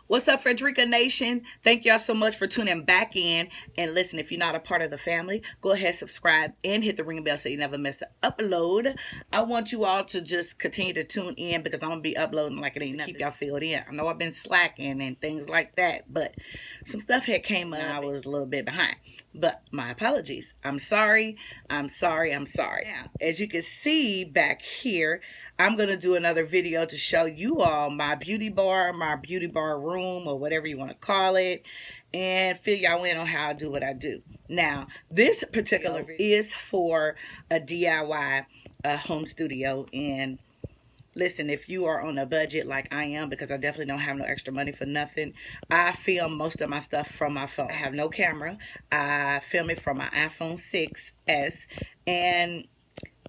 What's up, Frederica Nation? Thank y'all so much for tuning back in. And listen, if you're not a part of the family, go ahead, subscribe, and hit the ring bell so you never miss an upload. I want you all to just continue to tune in because I'm going to be uploading like it ain't nothing. Keep y'all filled in. I know I've been slacking and things like that, but some stuff had came up and I was a little bit behind. But my apologies. I'm sorry. I'm sorry. I'm sorry. Now, as you can see back here, I'm going to do another video to show you all my beauty bar room, or whatever you want to call it, and fill y'all in on how I do what I do. Now, this particular video is for a DIY home studio. And listen, if you are on a budget like I am, because I definitely don't have no extra money for nothing, I film most of my stuff from my phone. I have no camera. I film it from my iPhone 6s, and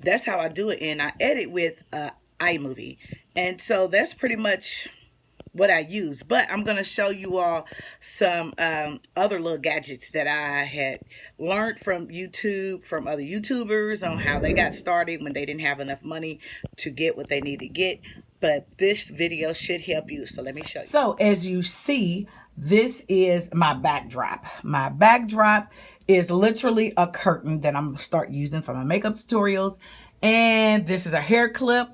that's how I do it. And I edit with iMovie. And so that's pretty much what I use. But I'm going to show you all some other little gadgets that I had learned from YouTube, from other YouTubers, on how they got started when they didn't have enough money to get what they need to get. But this video should help you. So let me show you. So as you see, this is my backdrop. My backdrop is literally a curtain that I'm going to start using for my makeup tutorials. And this is a hair clip.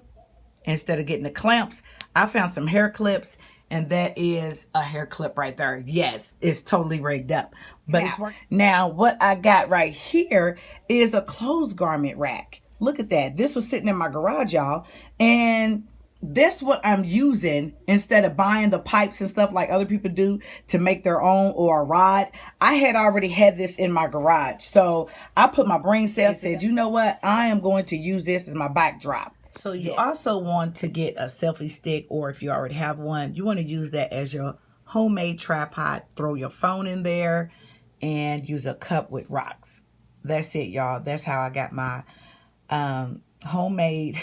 Instead of getting the clamps, I found some hair clips, and that is a hair clip right there. Yes, it's totally rigged up, but it's working. Now, what I got right here is a clothes garment rack. Look at that. This was sitting in my garage, y'all, and that's what I'm using instead of buying the pipes and stuff like other people do to make their own, or a rod. I had already had this in my garage, so I put my brain cells, said, you know what, I am going to use this as my backdrop. So you also want to get a selfie stick, or if you already have one, you want to use that as your homemade tripod. Throw your phone in there and use a cup with rocks. That's it, y'all. That's how I got my homemade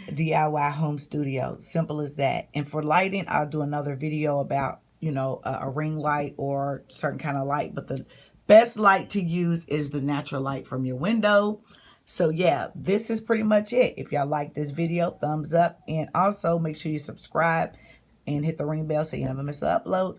DIY home studio. Simple as that. And for lighting, I'll do another video about, you know, a ring light or certain kind of light. But the best light to use is the natural light from your window. So yeah, this is pretty much it. If y'all like this video, thumbs up. And also make sure you subscribe and hit the ring bell so you never miss an upload.